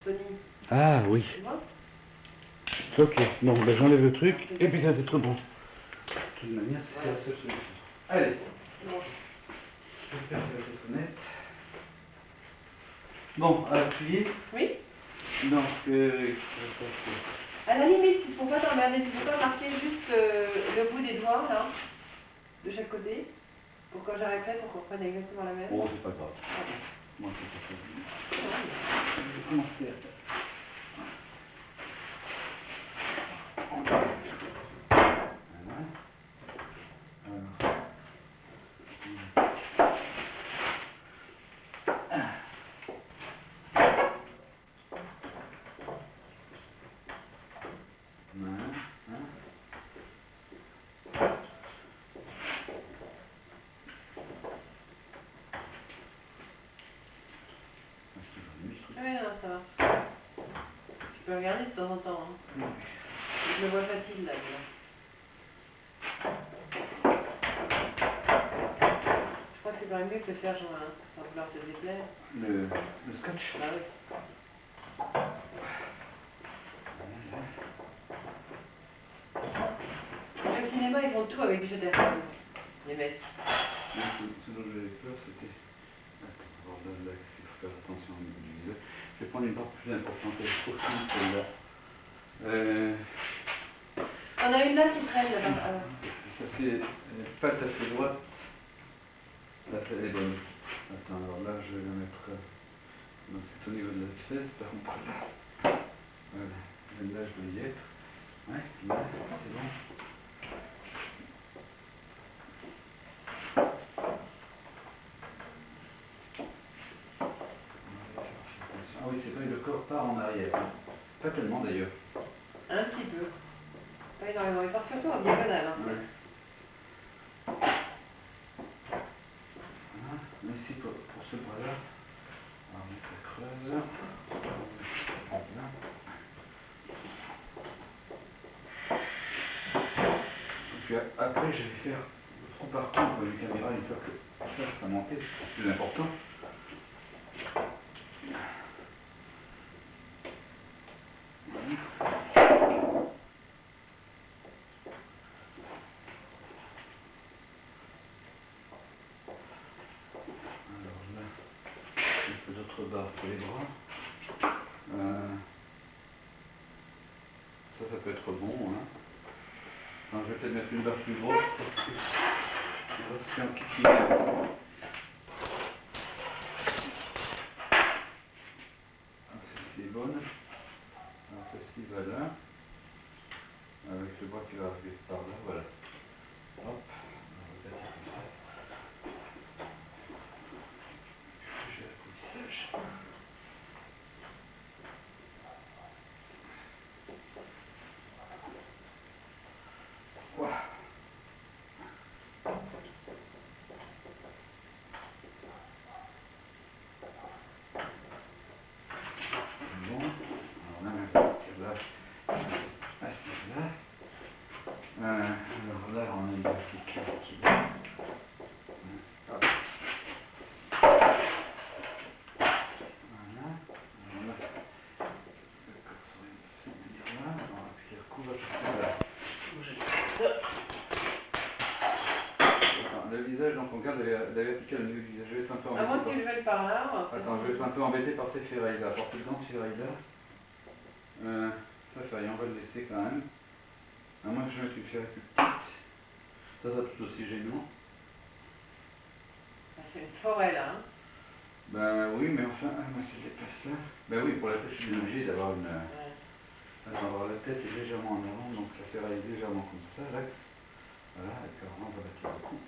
Sony. Ah oui. Tu vois? Ok, bon, ben j'enlève le truc et puis ça va être bon. De toute manière, c'était la seule solution. Allez. Bon. J'espère que ça va être net. Bon, à appuyer. Oui? Donc, À la limite, pour pas t'emmerder, tu peux pas marquer juste le bout des doigts, là, de chaque côté, pour quand j'arrêterai, pour qu'on prenne exactement la même. oh, c'est pas grave. Moi, c'est pas grave. Je vais commencer à faire. Voilà. Alors. Oui, non, ça va. Tu peux regarder de temps en temps. Hein. Oui. Je le vois facile, là. Je crois que c'est quand même mieux que le serge, hein, sans vouloir te déplaire. Le scotch. Ah oui. Au cinéma, ils font tout avec du Sutherland, les mecs. Ce dont j'avais peur, c'était. Attends, là, il faut faire attention au niveau du visage. Je vais prendre une barre plus importante, elle est trop fine celle-là. On a une là qui traîne là-bas. Ça, c'est pas tout à fait droite. Là, elle est bonne. Attends, alors là, je vais la mettre. Donc, c'est au niveau de la fesse, ça rentre là. Voilà. Là, je dois y être. Ouais, là, c'est bon. Ah oui, c'est vrai, le corps part en arrière. Pas tellement d'ailleurs. Un petit peu. Pas énormément. Il part surtout en diagonale. En fait. Ouais. Voilà. Mais ici, pour ce bras-là, alors ça creuse. Là. Et puis après, je vais faire au parcours du caméra une fois que ça sera monté, c'est plus important. Barre pour les bras. Ça peut être bon. Hein. Alors, je vais peut-être mettre une barre plus grosse parce que on va se enquiquiner avec ça. Celle-ci est bonne. Alors, celle-ci va là. Avec le bras qui va arriver par là. Voilà. Hop. On va repartir comme ça. J'ai l'apprentissage. Voilà. C'est bon. Alors là, on va partir là. À ce niveau-là. Alors là, on a une verticale qui est là. Hop. Voilà. Alors là, le corps serait de cette manière-là. On va appuyer le coup, on va partir là. Le visage, donc on garde la verticale au niveau du visage. Je vais être un peu embêté. À moins que tu le veuilles par là. En fait. Attends, je vais être un peu embêté par ces ferrailles-là, par ces grandes ferrailles-là. Ça ferraille, on va le laisser quand même. À moins que je mette une ferraille plus petite. Ça sera tout aussi gênant. Ça fait une forêt là. Hein. Ben oui, mais enfin, moi c'est des places là. Ben oui, pour la tête, je suis bien obligé d'avoir une. Alors la tête est légèrement en avant, donc la ferraille est légèrement comme ça, l'axe. Voilà, et puis on va bâtir le cou.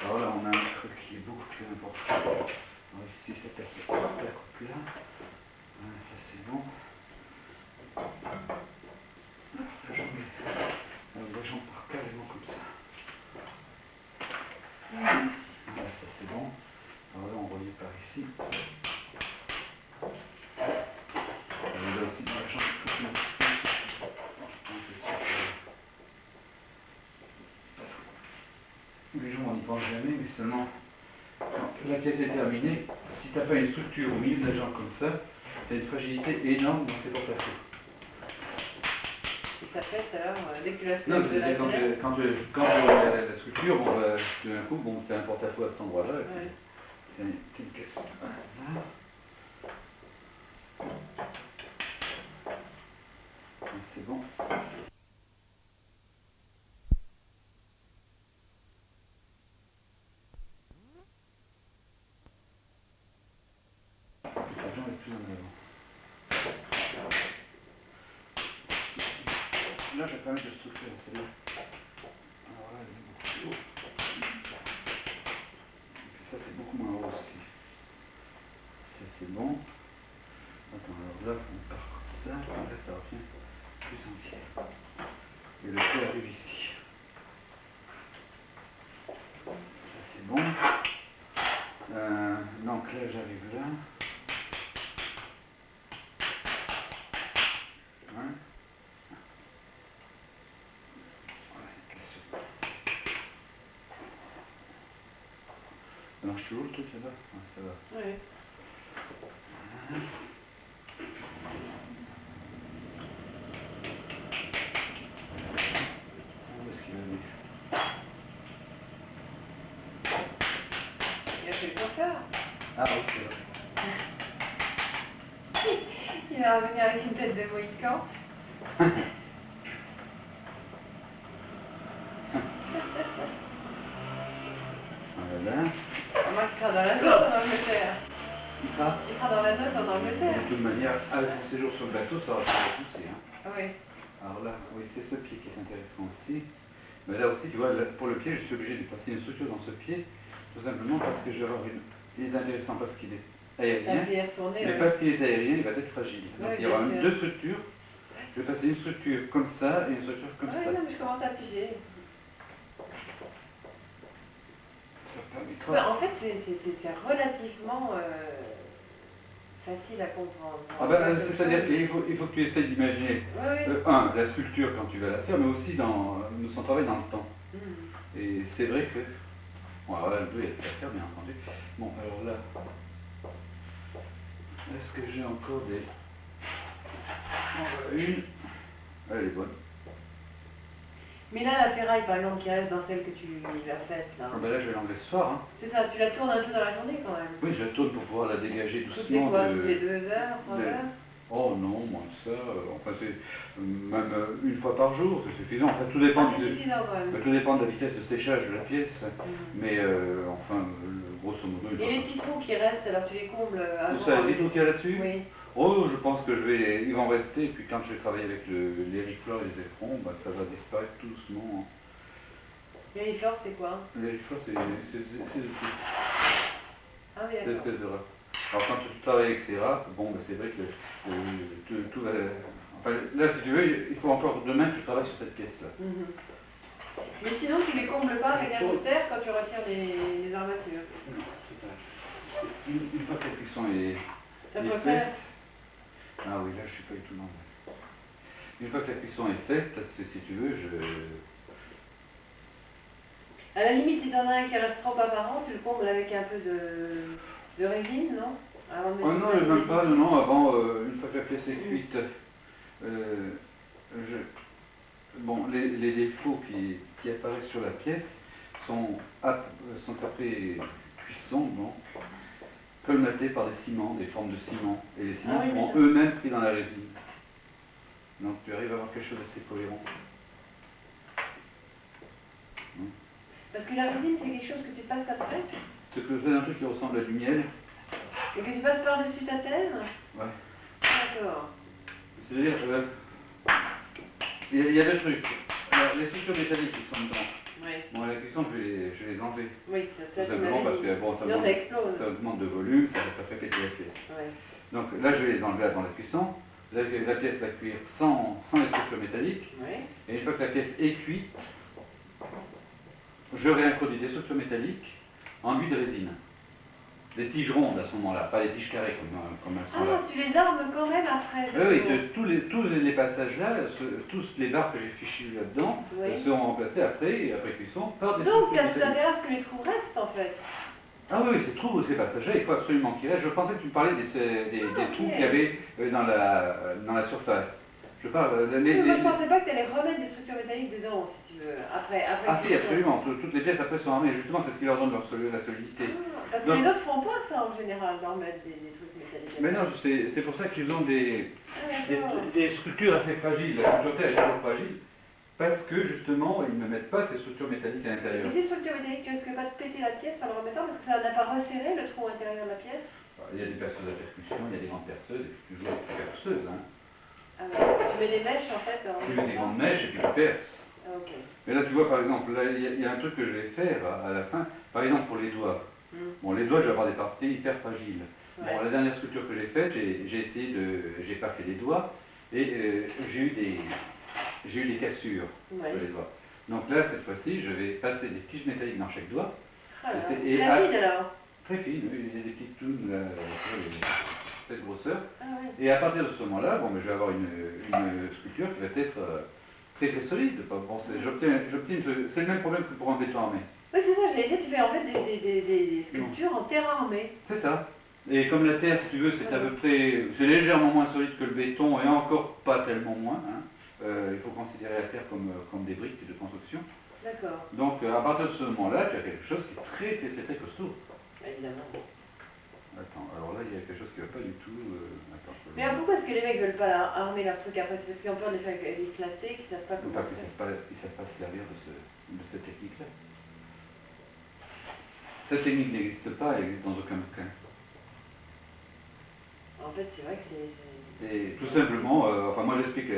Alors là, on a un truc qui est beaucoup plus important. Alors ici, ça coupe là. Ça c'est bon. La jambe part carrément comme ça. Voilà, ça c'est bon. Alors là, on relie par ici. comprends jamais, mais seulement quand la pièce est terminée, si tu n'as pas une structure au milieu de la jambe comme ça, tu as une fragilité énorme dans ces porte-à-faux. Et ça pète alors, dès que tu la Non, soulèves de la fenêtre. quand la structure, bon, bah, tout d'un coup, bon, tu as un porte-à-faux à cet endroit-là, et Ouais. puis tu as une caisse. Voilà. C'est bon. Cette jambe est plus en avant. Là, je vais permettre de structurer celle-là. Alors là, elle est beaucoup plus haut. Et puis ça, c'est beaucoup moins haut aussi. Ça, c'est bon. Attends, alors là, on part comme ça. Là, ça revient plus en pied. Et le pied arrive ici. Ça, c'est bon. Donc là, j'arrive là. Hein? Voilà, une question. Ça marche toujours le truc là-bas? Ouais, ça va. Ouais. Où est-ce qu'il va aller? Il a fait le coiffeur. Ah oui, c'est vrai. Il va revenir avec une tête de mohican. Voilà. Remarque, il sera dans la note en Angleterre. Ah. Il sera dans la note en Angleterre. De toute manière, avec mon séjour sur le bateau, ça va faire pousser. Hein. Ah oui. Alors là, oui, c'est ce pied qui est intéressant aussi. Mais là aussi, tu vois, là, pour le pied, je suis obligé de passer une structure dans ce pied, tout simplement parce que je vais avoir une... Il est intéressant parce qu'il est aérien, mais parce qu'il est aérien, il va être fragile. Donc il y aura deux structures. Je vais passer une structure comme ça et une structure comme ça. Non, mais je commence à piger. Ça permettra... Ouais, en fait, c'est relativement facile à comprendre. Ah ben, c'est-à-dire qu'il faut que tu essayes d'imaginer, la sculpture quand tu vas la faire, mais aussi dans son travail dans le temps. Mm. Et c'est vrai que... Bon, alors là, le 2, il y a tout à faire, bien entendu. Bon, alors là... Est-ce que j'ai encore des... Une... Elle est bonne. Mais là, la ferraille, par exemple, qui reste dans celle que tu as faite, là. Ah ben là, je vais l'enlever ce soir. Hein. C'est ça, tu la tournes un peu dans la journée, quand même. Oui, je la tourne pour pouvoir la dégager doucement. Toutes les quoi, toutes les 2 heures, 3 heures? Oh non, moins que ça. Enfin, c'est même une fois par jour, c'est suffisant. Enfin, tout dépend, suffisant, quand même. Tout dépend de la vitesse de séchage de la pièce. Mais enfin, grosso modo... Et les petits trous qui restent, alors tu les combles avant? Ça, les trous qu'il y a là-dessus? Oui. Oh, je pense que ils vont rester, et puis quand je vais travailler avec les rifleurs et les éperons, bah, ça va disparaître tout doucement. Les rifleurs, c'est quoi? Les rifleurs, c'est ces outils. Ah oui, Ces espèces de rats. Alors quand tu travailles avec ces rats, bon, bah, c'est vrai que tout va... Enfin, là, si tu veux, il faut encore demain que je travaille sur cette pièce-là. Mais sinon, tu les combles pas avec un coup de terre quand tu retires les armatures? Non, c'est pas... Une fois que la cuisson est... Ça se resserre? Ah oui, là je suis pas du tout normal. Une fois que la cuisson est faite, si tu veux, À la limite, si tu en as un qui reste trop apparent, tu le combles avec un peu de résine, non? Avant de mettre non, même pas, non, avant, une fois que la pièce est cuite, bon, les défauts qui apparaissent sur la pièce sont après cuisson, donc, colmatés par des ciments, des formes de ciment. Et les ciments sont eux-mêmes pris dans la résine. Donc tu arrives à avoir quelque chose d'assez cohérent. Parce que la résine, c'est quelque chose que tu passes après? C'est que c'est un truc qui ressemble à du miel. Et que tu passes par-dessus ta thème? Ouais. D'accord. C'est-à-dire, il y a deux trucs. Les structures métalliques qui sont dedans. Oui. Bon, à la cuisson, je vais les enlever. Oui, ça tout simplement parce que bon, sinon ça explose. Ça augmente de volume, ça va faire péter la pièce. Ouais. Donc là, je vais les enlever avant la cuisson. La pièce va cuire sans les structures métalliques. Ouais. Et une fois que la pièce est cuite, je réintroduis des structures métalliques en huile de résine. des tiges rondes à ce moment-là, pas des tiges carrées comme elles sont là. Ah, tu les armes quand même après. Oui, tous les passages-là, tous les barres que j'ai fichus là-dedans, Oui. seront remplacés après cuisson par des Donc, tu as structures tout métalliques. intérêt à ce que les trous restent en fait. Ah oui, ces trous, ces passages-là, il faut absolument qu'ils restent. Je pensais que tu parlais des ok. trous qu'il y avait dans la surface. Je parle Moi, je pensais pas que tu allais remettre des structures métalliques dedans, si tu veux. Après Ah si, cuisson. absolument. Toutes les pièces après sont armées. Justement, c'est ce qui leur donne la solidité. Ah, parce que Donc, les autres font pas ça en général, leur mettre des trucs métalliques. mais non, c'est pour ça qu'ils ont Ah, d'accord. des structures assez fragiles. La structure terre est toujours fragile. Parce que justement, ils ne mettent pas ces structures métalliques à l'intérieur. Mais ces structures métalliques, tu risques pas de péter la pièce en le remettant parce que ça n'a pas resserré le trou intérieur de la pièce? Il y a des perceuses à percussion, il y a des grandes perceuses, et toujours des perceuses. Hein. Ah, ouais. Tu mets des mèches en fait. Tu mets des grandes mèches et puis tu perces. Ah, ok. Mais là, tu vois, par exemple, là, il y a un truc que je vais faire à la fin. Par exemple, pour les doigts. Bon, les doigts, je vais avoir des parties hyper fragiles. Ouais. Bon, la dernière sculpture que j'ai faite, j'ai pas fait les doigts, et j'ai eu des cassures Ouais. sur les doigts. Donc là, cette fois-ci, je vais passer des tiges métalliques dans chaque doigt. Ah, là. Et Très fine alors. Très fines, oui, il y a des petites tounes, là, cette grosseur. Ah, oui. Et à partir de ce moment-là, bon, mais je vais avoir une sculpture qui va être très très solide. Bon, c'est le même problème que pour un béton armé. Oui, c'est ça, j'allais dire, tu fais en fait des sculptures en terre armée. C'est ça. Et comme la terre, si tu veux, c'est à peu près, c'est légèrement moins solide que le béton et encore pas tellement moins. Hein. Il faut considérer la terre comme des briques de construction. D'accord. Donc à partir de ce moment-là, tu as quelque chose qui est très très très très costaud. Évidemment. Attends, alors là, il y a quelque chose qui ne va pas du tout. Attends, Mais alors pourquoi est-ce que les mecs veulent pas armer leur truc après? C'est parce qu'ils ont peur de les faire éclater, qu'ils savent pas comment parce qu'ils faire. ne savent pas se servir de cette technique-là. Cette technique n'existe pas, elle existe dans aucun bouquin. En fait, c'est vrai que c'est... Et tout simplement, enfin moi j'explique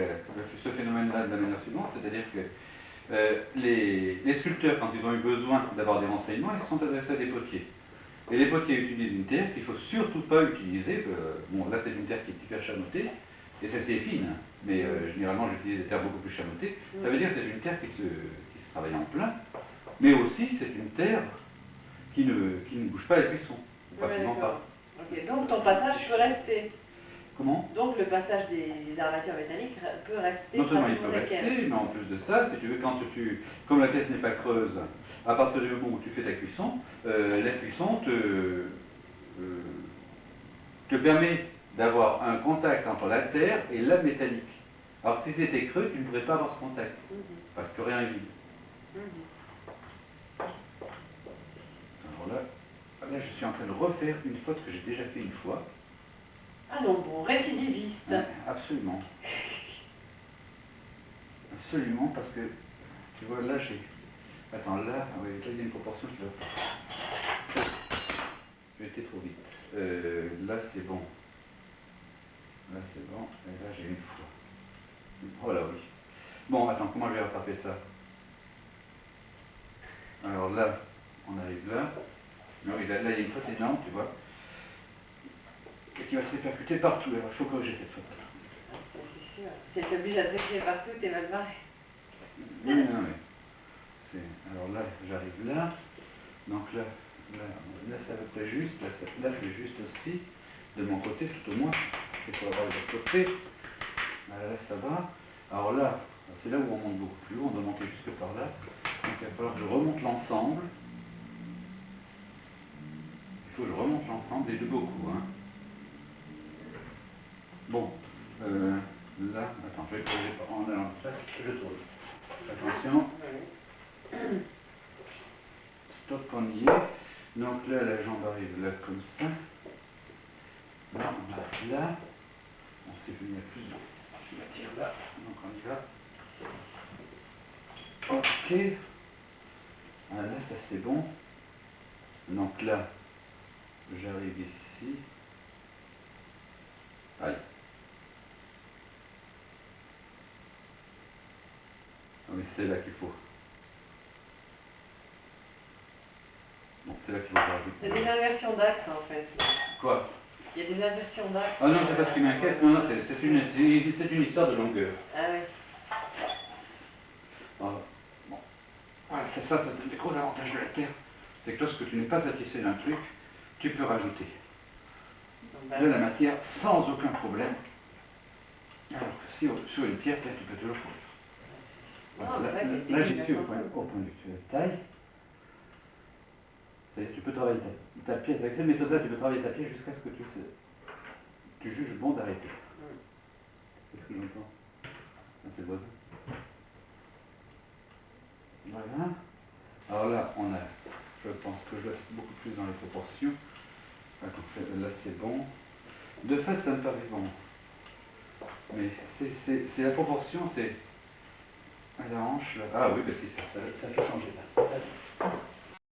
ce phénomène-là de la manière suivante, c'est-à-dire que les sculpteurs, quand ils ont eu besoin d'avoir des renseignements, ils se sont adressés à des potiers. Et les potiers utilisent une terre qu'il ne faut surtout pas utiliser. Bon, là c'est une terre qui est hyper chamottée, et celle-ci est fine, hein, mais généralement j'utilise des terres beaucoup plus chamottées. Ça veut dire que c'est une terre qui se travaille en plein, mais aussi c'est une terre qui ne bouge pas la cuisson, pratiquement pas. Ok, donc ton passage peut rester. Comment? Donc le passage des armatures métalliques peut rester. Non seulement il pratiquement peut nickel. rester, mais en plus de ça, si tu veux, comme la pièce n'est pas creuse, à partir du moment où tu fais ta cuisson, la cuisson te permet d'avoir un contact entre la terre et la métallique. Alors si c'était creux, tu ne pourrais pas avoir ce contact, parce que rien n'est vide. Alors là, je suis en train de refaire une faute que j'ai déjà fait une fois. Ah non, bon, récidiviste. Ouais, absolument. Absolument, parce que, tu vois, là, Attends, là, oui, là, il y a une proportion qui va pas. J'ai été trop vite. Là, c'est bon. Là, c'est bon. Et là, j'ai une fois. Oh là, oui. Bon, attends, comment je vais rattraper ça? Alors là, on arrive là. Ah oui, là, il y a une faute énorme, tu vois. Et qui va se répercuter partout. Alors, il faut corriger cette faute. Ah, ça, c'est sûr. Si elle t'oblige à te réfléchir partout, t'es mal barré. Oui, non, mais. Alors là, j'arrive là. Donc là, c'est à peu près juste. Là, c'est juste aussi. De mon côté, tout au moins. Il faut avoir les autres côtés. Là, ça va. Alors là, c'est là où on monte beaucoup plus haut. On doit monter jusque par là. Donc il va falloir que je remonte l'ensemble. Il faut que je remonte l'ensemble et de beaucoup. Hein. Bon. Là, attends, je vais corriger en allant en face. Je tourne. Attention. Stop, on y est. Donc là, la jambe arrive là comme ça. Là, on arrive là. On sait qu'il y a plus. Je la tire là. Donc on y va. Ok. Ah, là, ça c'est bon. Donc là, j'arrive ici. Aïe. Ah oui, c'est là qu'il faut. Bon, c'est là qu'il faut rajouter. Il y a des inversions d'axe en fait. Quoi? Il y a des inversions d'axe. Ah non, c'est pas ce qui m'inquiète. Non, non, c'est une histoire de longueur. Ah ouais. Bon. Voilà, c'est le gros avantage de la Terre. C'est que lorsque tu n'es pas satisfait d'un truc, tu peux rajouter Donc, de la matière sans aucun problème. Alors que si sur une pierre, tu peux toujours courir. Voilà. Non, Là, c'est vrai que là, c'est j'y suis au point de vue de taille. C'est-à-dire que tu peux travailler ta pièce avec cette méthode-là, tu peux travailler ta pièce jusqu'à ce que tu juges bon d'arrêter. Qu'est-ce que j'entends? Ah, c'est le voisin. Voilà. Alors là, on a, je pense que je dois être beaucoup plus dans les proportions. Attends, là c'est bon. De face, ça me paraît bon. Mais c'est la proportion, c'est à la hanche. Là. Ah oui, bah ça peut changer là.